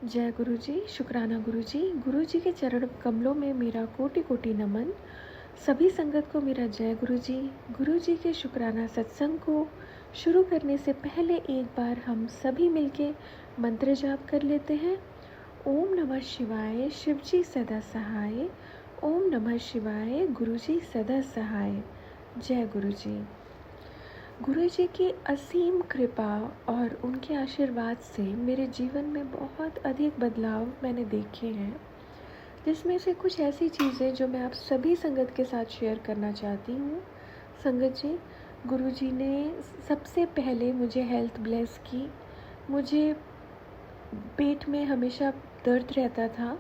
जय गुरु जी, शुक्राना गुरु जी। गुरु जी के चरण कमलों में मेरा कोटि कोटि नमन। सभी संगत को मेरा जय गुरु जी। गुरु जी के शुक्राना सत्संग को शुरू करने से पहले एक बार हम सभी मिलके मंत्र जाप कर लेते हैं। ओम नमः शिवाय, शिव जी सदा सहाय। ओम नमः शिवाय, गुरु जी सदा सहाय। जय गुरु जी। गुरु जी की असीम कृपा और उनके आशीर्वाद से मेरे जीवन में बहुत अधिक बदलाव मैंने देखे हैं, जिसमें से कुछ ऐसी चीज़ें जो मैं आप सभी संगत के साथ शेयर करना चाहती हूँ। संगत जी, गुरु जी ने सबसे पहले मुझे हेल्थ ब्लेस की। मुझे पेट में हमेशा दर्द रहता था।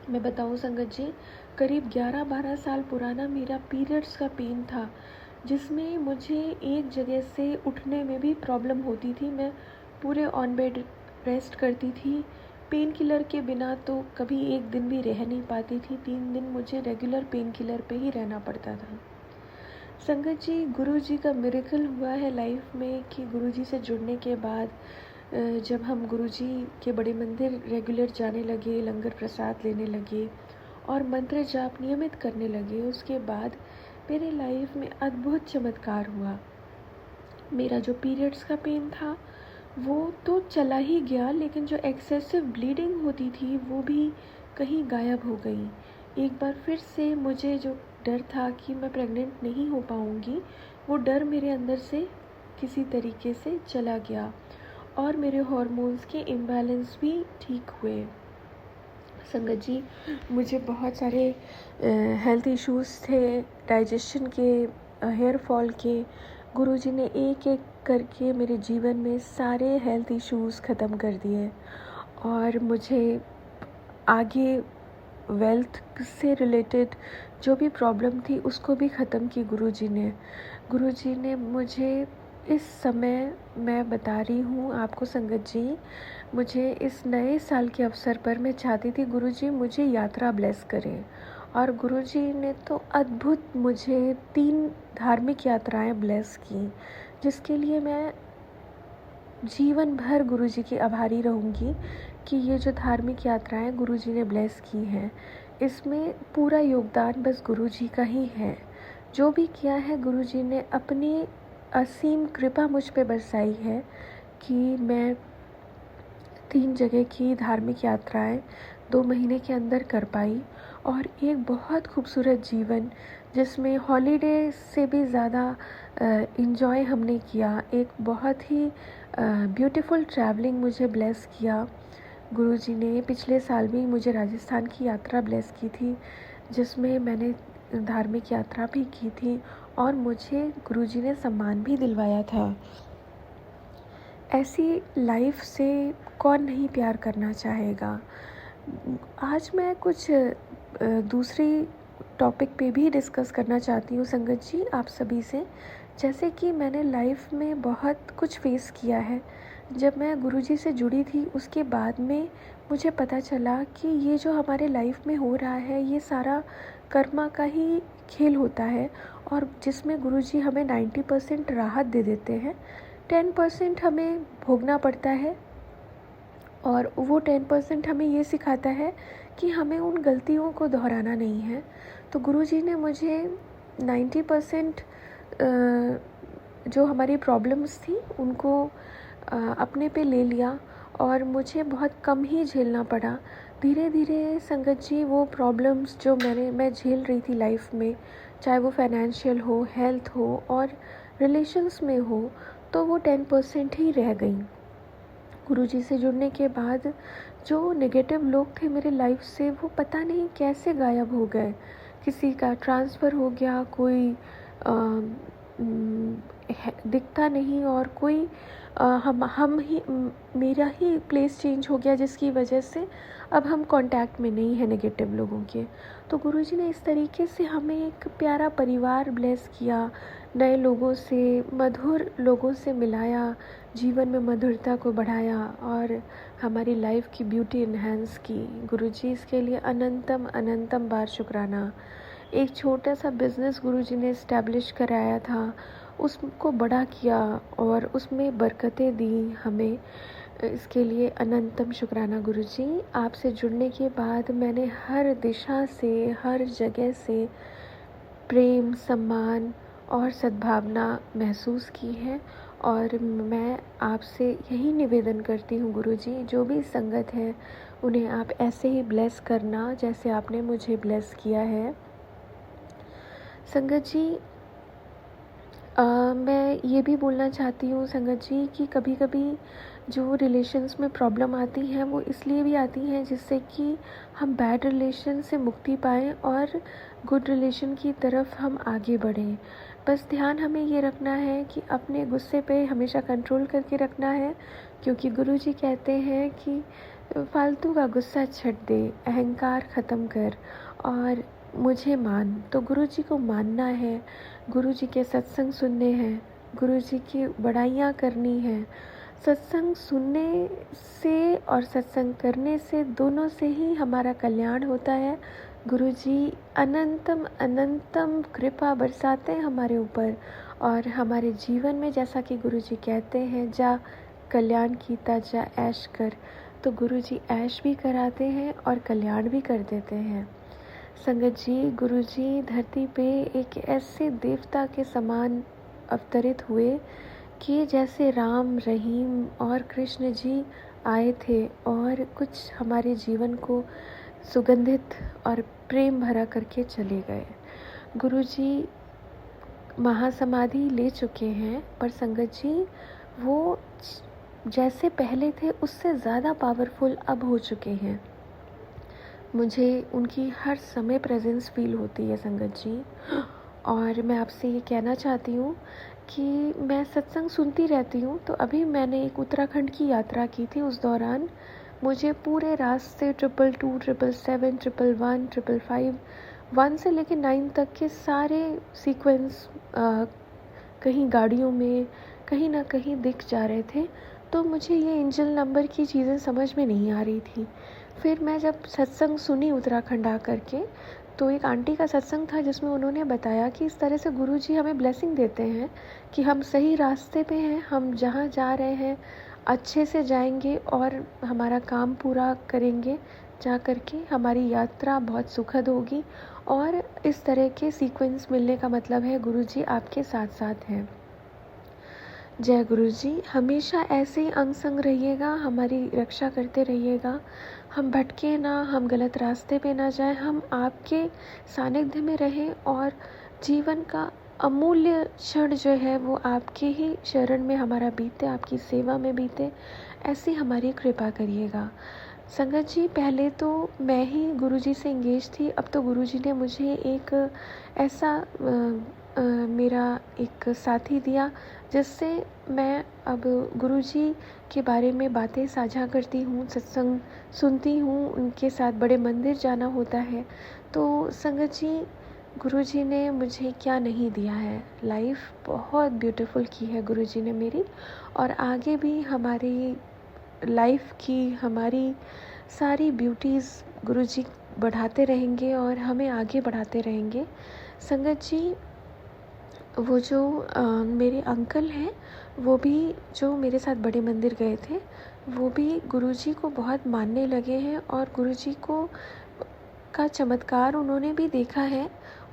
मैं बताऊँ संगत जी, करीब 11-12 साल पुराना मेरा पीरियड्स का पेन था, जिसमें मुझे एक जगह से उठने में भी प्रॉब्लम होती थी। मैं पूरे ऑन बेड रेस्ट करती थी। पेन किलर के बिना तो कभी एक दिन भी रह नहीं पाती थी। 3 दिन मुझे रेगुलर पेन किलर पे ही रहना पड़ता था। संगत जी, गुरु जी का मिरेकल हुआ है लाइफ में कि गुरु जी से जुड़ने के बाद जब हम गुरु जी के बड़े मंदिर रेगुलर जाने लगे, लंगर प्रसाद लेने लगे और मंत्र जाप नियमित करने लगे, उसके बाद मेरे लाइफ में अद्भुत चमत्कार हुआ। मेरा जो पीरियड्स का पेन था वो तो चला ही गया, लेकिन जो एक्सेसिव ब्लीडिंग होती थी वो भी कहीं गायब हो गई। एक बार फिर से मुझे जो डर था कि मैं प्रेग्नेंट नहीं हो पाऊँगी, वो डर मेरे अंदर से किसी तरीके से चला गया और मेरे हार्मोन्स के इम्बैलेंस भी ठीक हुए। संगत जी, मुझे बहुत सारे हेल्थ इश्यूज़ थे, डाइजेशन के, हेयर फॉल के। गुरुजी ने एक एक करके मेरे जीवन में सारे हेल्थ इश्यूज़ ख़त्म कर दिए और मुझे आगे वेल्थ से रिलेटेड जो भी प्रॉब्लम थी उसको भी ख़त्म की गुरुजी ने। गुरुजी ने मुझे इस समय, मैं बता रही हूँ आपको संगत जी, मुझे इस नए साल के अवसर पर मैं चाहती थी गुरुजी मुझे यात्रा ब्लेस करें, और गुरुजी ने तो अद्भुत मुझे 3 धार्मिक यात्राएं ब्लेस की, जिसके लिए मैं जीवन भर गुरुजी की आभारी रहूँगी कि ये जो धार्मिक यात्राएं गुरुजी ने ब्लेस की हैं, इसमें पूरा योगदान बस गुरुजी का ही है। जो भी किया है गुरुजी ने अपनी असीम कृपा मुझ पे बरसाई है कि मैं 3 जगह की धार्मिक यात्राएं 2 महीने के अंदर कर पाई, और एक बहुत खूबसूरत जीवन जिसमें हॉलीडे से भी ज़्यादा इंजॉय हमने किया। एक बहुत ही ब्यूटीफुल ट्रैवलिंग मुझे ब्लेस किया। गुरुजी ने पिछले साल भी मुझे राजस्थान की यात्रा ब्लेस की थी, जिसमें मैंने धार्मिक यात्रा भी की थी और मुझे गुरुजी ने सम्मान भी दिलवाया था। ऐसी लाइफ से कौन नहीं प्यार करना चाहेगा। आज मैं कुछ दूसरी टॉपिक पे भी डिस्कस करना चाहती हूँ संगत जी आप सभी से। जैसे कि मैंने लाइफ में बहुत कुछ फेस किया है। जब मैं गुरुजी से जुड़ी थी उसके बाद में मुझे पता चला कि ये जो हमारे लाइफ में हो रहा है ये सारा कर्मा का ही खेल होता है, और जिसमें गुरुजी हमें 90% राहत दे देते हैं, 10% हमें भोगना पड़ता है, और वो 10% हमें ये सिखाता है कि हमें उन गलतियों को दोहराना नहीं है। तो गुरुजी ने मुझे 90% जो हमारी प्रॉब्लम्स थी उनको अपने पे ले लिया और मुझे बहुत कम ही झेलना पड़ा। धीरे धीरे संगत जी वो प्रॉब्लम्स जो मैं झेल रही थी लाइफ में, चाहे वो फाइनेंशियल हो, हेल्थ हो और रिलेशंस में हो, तो वो 10% ही रह गई। गुरुजी से जुड़ने के बाद जो नेगेटिव लोग थे मेरे लाइफ से, वो पता नहीं कैसे गायब हो गए। किसी का ट्रांसफ़र हो गया, कोई दिखता नहीं, और कोई हम ही मेरा ही प्लेस चेंज हो गया, जिसकी वजह से अब हम कांटेक्ट में नहीं है नेगेटिव लोगों के। तो गुरुजी ने इस तरीके से हमें एक प्यारा परिवार ब्लेस किया, नए लोगों से, मधुर लोगों से मिलाया, जीवन में मधुरता को बढ़ाया और हमारी लाइफ की ब्यूटी इन्हेंस की। गुरुजी इसके लिए अनंतम अनंतम बार शुक्राना। एक छोटा सा बिज़नेस गुरुजी ने इस्टेब्लिश कराया था, उसको बड़ा किया और उसमें बरकतें दी हमें। इसके लिए अनंतम शुक्राना गुरुजी। आपसे जुड़ने के बाद मैंने हर दिशा से, हर जगह से प्रेम, सम्मान और सद्भावना महसूस की है। और मैं आपसे यही निवेदन करती हूँ गुरुजी, जो भी संगत है उन्हें आप ऐसे ही ब्लेस करना जैसे आपने मुझे ब्लेस किया है। संगत जी, मैं ये भी बोलना चाहती हूँ संगत जी कि कभी कभी जो रिलेशन्स में प्रॉब्लम आती है वो इसलिए भी आती हैं जिससे कि हम बैड रिलेशन से मुक्ति पाएँ और गुड रिलेशन की तरफ हम आगे बढ़ें। बस ध्यान हमें ये रखना है कि अपने गुस्से पे हमेशा कंट्रोल करके रखना है, क्योंकि गुरुजी कहते हैं कि फालतू का गुस्सा छੱड दे, अहंकार ख़त्म कर और मुझे मान। तो गुरुजी को मानना है, गुरुजी के सत्संग सुनने हैं, गुरुजी की बड़ाइयाँ करनी है। सत्संग सुनने से और सत्संग करने से दोनों से ही हमारा कल्याण होता है। गुरुजी अनंतम अनंतम कृपा बरसाते हैं हमारे ऊपर और हमारे जीवन में, जैसा कि गुरुजी कहते हैं, जा कल्याण कीता जा ऐश कर। तो गुरुजी ऐश भी कराते हैं और कल्याण भी कर देते हैं। संगत जी, गुरुजी धरती पे एक ऐसे देवता के समान अवतरित हुए कि जैसे राम, रहीम और कृष्ण जी आए थे और कुछ हमारे जीवन को सुगंधित और प्रेम भरा करके चले गए। गुरुजी महासमाधि ले चुके हैं, पर संगत जी वो जैसे पहले थे उससे ज़्यादा पावरफुल अब हो चुके हैं। मुझे उनकी हर समय प्रेजेंस फील होती है संगत जी। और मैं आपसे ये कहना चाहती हूँ कि मैं सत्संग सुनती रहती हूँ। तो अभी मैंने एक उत्तराखंड की यात्रा की थी, उस दौरान मुझे पूरे रास्ते 222, 777, 111, 555, 1 से लेकर 9 तक के सारे सीक्वेंस कहीं गाड़ियों में कहीं ना कहीं दिख जा रहे थे। तो मुझे ये एंजल नंबर की चीज़ें समझ में नहीं आ रही थी। फिर मैं जब सत्संग सुनी उत्तराखंड आकर के, तो एक आंटी का सत्संग था जिसमें उन्होंने बताया कि इस तरह से गुरुजी हमें ब्लेसिंग देते हैं कि हम सही रास्ते पे हैं, हम जहाँ जा रहे हैं अच्छे से जाएंगे और हमारा काम पूरा करेंगे, जा कर के हमारी यात्रा बहुत सुखद होगी। और इस तरह के सीक्वेंस मिलने का मतलब है गुरुजी आपके साथ साथ हैं। जय गुरुजी, हमेशा ऐसे ही अंग संग रहिएगा, हमारी रक्षा करते रहिएगा। हम भटके ना, हम गलत रास्ते पे ना जाएं, हम आपके सानिध्य में रहें और जीवन का अमूल्य क्षण जो है वो आपके ही शरण में हमारा बीते, आपकी सेवा में बीते, ऐसी हमारी कृपा करिएगा। संगत जी, पहले तो मैं ही गुरुजी से इंगेज थी, अब तो गुरुजी ने मुझे एक ऐसा मेरा एक साथी दिया जिससे मैं अब गुरुजी के बारे में बातें साझा करती हूँ, सत्संग सुनती हूँ, उनके साथ बड़े मंदिर जाना होता है। तो संगत जी, गुरुजी ने मुझे क्या नहीं दिया है। लाइफ बहुत ब्यूटीफुल की है गुरुजी ने मेरी, और आगे भी हमारी लाइफ की हमारी सारी ब्यूटीज़ गुरुजी बढ़ाते रहेंगे और हमें आगे बढ़ाते रहेंगे। संगत जी, वो जो मेरे अंकल हैं, वो भी जो मेरे साथ बड़े मंदिर गए थे, वो भी गुरुजी को बहुत मानने लगे हैं और गुरुजी को का चमत्कार उन्होंने भी देखा है।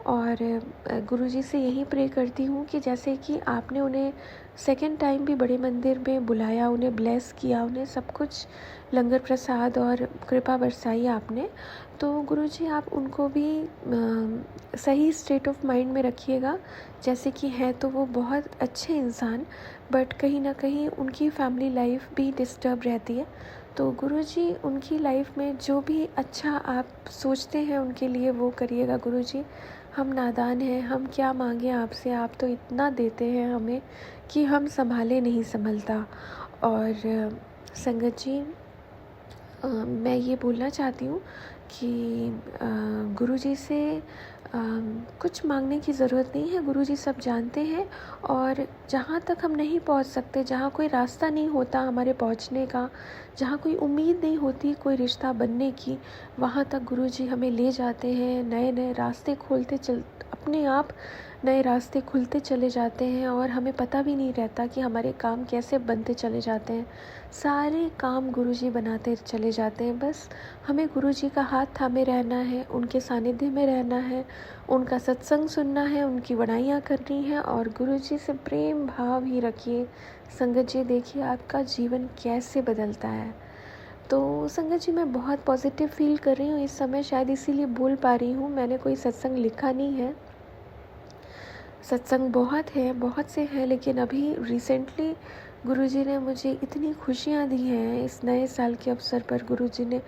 और गुरुजी से यही प्रे करती हूँ कि जैसे कि आपने उन्हें सेकंड टाइम भी बड़े मंदिर में बुलाया, उन्हें ब्लेस किया, उन्हें सब कुछ लंगर प्रसाद और कृपा बरसाई आपने, तो गुरुजी आप उनको भी सही स्टेट ऑफ माइंड में रखिएगा। जैसे कि हैं तो वो बहुत अच्छे इंसान, बट कहीं ना कहीं उनकी फैमिली लाइफ भी डिस्टर्ब रहती है। तो गुरुजी उनकी लाइफ में जो भी अच्छा आप सोचते हैं उनके लिए वो करिएगा गुरुजी। हम नादान हैं, हम क्या मांगें आपसे, आप तो इतना देते हैं हमें कि हम संभाले नहीं संभलता। और संगत जी, मैं ये बोलना चाहती हूँ कि गुरुजी से कुछ मांगने की ज़रूरत नहीं है। गुरुजी सब जानते हैं और जहाँ तक हम नहीं पहुँच सकते, जहाँ कोई रास्ता नहीं होता हमारे पहुँचने का, जहाँ कोई उम्मीद नहीं होती कोई रिश्ता बनने की, वहाँ तक गुरुजी हमें ले जाते हैं, नए नए रास्ते खोलते अपने आप नए रास्ते खुलते चले जाते हैं और हमें पता भी नहीं रहता कि हमारे काम कैसे बनते चले जाते हैं। सारे काम गुरुजी बनाते चले जाते हैं। बस हमें गुरुजी का हाथ थामे रहना है, उनके सानिध्य में रहना है, उनका सत्संग सुनना है, उनकी बड़ाइयाँ करनी है और गुरुजी से प्रेम भाव ही रखिए। संगत जी, देखिए आपका जीवन कैसे बदलता है। तो संगत जी, मैं बहुत पॉजिटिव फील कर रही हूँ इस समय, शायद इसीलिए बोल पा रही हूँ। मैंने कोई सत्संग लिखा नहीं है। सत्संग बहुत से हैं, लेकिन अभी रिसेंटली गुरुजी ने मुझे इतनी खुशियाँ दी हैं। इस नए साल के अवसर पर गुरुजी ने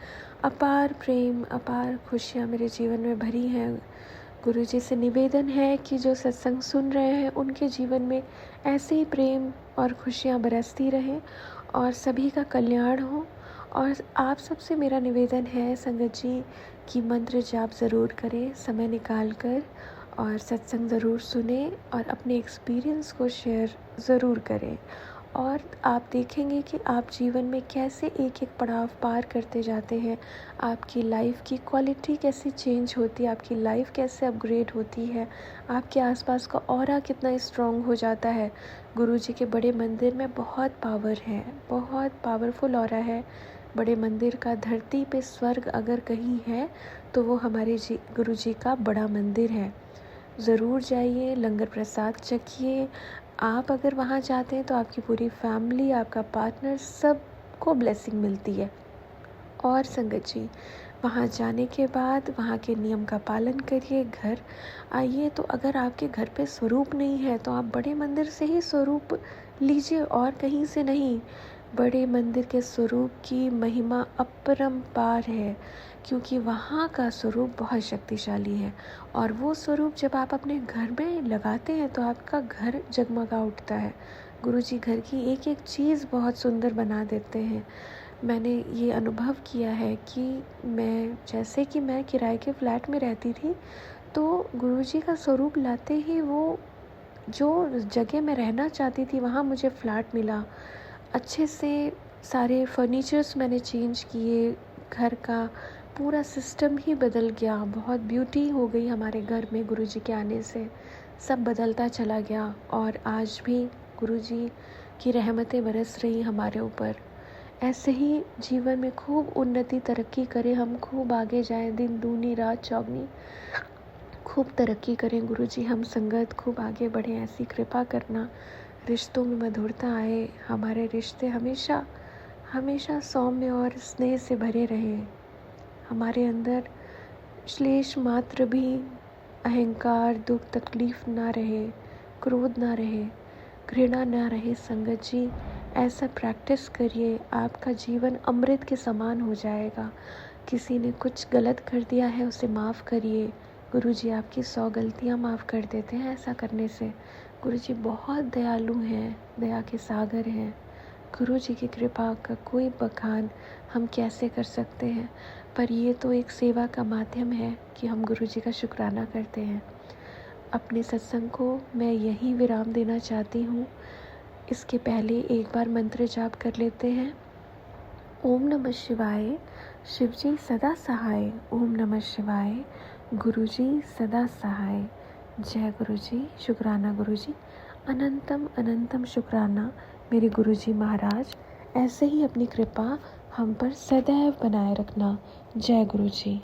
अपार प्रेम, अपार खुशियाँ मेरे जीवन में भरी हैं। गुरुजी से निवेदन है कि जो सत्संग सुन रहे हैं उनके जीवन में ऐसे ही प्रेम और खुशियाँ बरसती रहें और सभी का कल्याण हो। और आप सबसे मेरा निवेदन है संगत जी कि मंत्र जाप ज़रूर करें समय निकाल कर, और सत्संग ज़रूर सुने और अपने एक्सपीरियंस को शेयर ज़रूर करें। और आप देखेंगे कि आप जीवन में कैसे एक एक पड़ाव पार करते जाते हैं, आपकी लाइफ की क्वालिटी कैसे चेंज होती है, आपकी लाइफ कैसे अपग्रेड होती है, आपके आसपास का ऑरा कितना स्ट्रॉन्ग हो जाता है। गुरुजी के बड़े मंदिर में बहुत पावर है, बहुत पावरफुल ऑरा है बड़े मंदिर का। धरती पे स्वर्ग अगर कहीं है तो वो हमारे गुरुजी का बड़ा मंदिर है। ज़रूर जाइए, लंगर प्रसाद चखिए। आप अगर वहाँ जाते हैं तो आपकी पूरी फैमिली, आपका पार्टनर, सबको ब्लेसिंग मिलती है। और संगत जी, वहाँ जाने के बाद वहाँ के नियम का पालन करिए। घर आइए तो अगर आपके घर पे स्वरूप नहीं है तो आप बड़े मंदिर से ही स्वरूप लीजिए और कहीं से नहीं। बड़े मंदिर के स्वरूप की महिमा अपरंपार है, क्योंकि वहाँ का स्वरूप बहुत शक्तिशाली है। और वो स्वरूप जब आप अपने घर में लगाते हैं तो आपका घर जगमगा उठता है। गुरुजी घर की एक एक चीज़ बहुत सुंदर बना देते हैं। मैंने ये अनुभव किया है कि जैसे कि मैं किराए के फ्लैट में रहती थी, तो गुरुजी का स्वरूप लाते ही वो जो जगह मैं रहना चाहती थी वहाँ मुझे फ्लैट मिला। अच्छे से सारे फर्नीचर्स मैंने चेंज किए, घर का पूरा सिस्टम ही बदल गया। बहुत ब्यूटी हो गई हमारे घर में गुरुजी के आने से, सब बदलता चला गया। और आज भी गुरुजी की रहमतें बरस रही हमारे ऊपर। ऐसे ही जीवन में खूब उन्नति तरक्की करें, हम खूब आगे जाएं, दिन दूनी रात चौगनी खूब तरक्की करें गुरुजी। हम संगत खूब आगे बढ़ें, ऐसी कृपा करना। रिश्तों में मधुरता आए, हमारे रिश्ते हमेशा हमेशा सौम्य और स्नेह से भरे रहें। हमारे अंदर श्लेष मात्र भी अहंकार, दुख, तकलीफ ना रहे, क्रोध ना रहे, घृणा ना रहे। संगत जी, ऐसा प्रैक्टिस करिए, आपका जीवन अमृत के समान हो जाएगा। किसी ने कुछ गलत कर दिया है उसे माफ़ करिए, गुरुजी आपकी 100 गलतियाँ माफ़ कर देते हैं ऐसा करने से। गुरुजी बहुत दयालु हैं, दया के सागर हैं। गुरुजी की कृपा का कोई बखान हम कैसे कर सकते हैं, पर ये तो एक सेवा का माध्यम है कि हम गुरुजी का शुक्राना करते हैं। अपने सत्संग को मैं यहीं विराम देना चाहती हूँ। इसके पहले एक बार मंत्र जाप कर लेते हैं। ओम नमः शिवाय, शिवजी सदा सहाय। ओम नमः शिवाय, गुरुजी सदा सहाय। जय गुरुजी, शुक्राना गुरुजी, अनंतम अनंतम शुक्राना मेरे गुरुजी महाराज। ऐसे ही अपनी कृपा हम पर सदैव बनाए रखना। जय गुरुजी।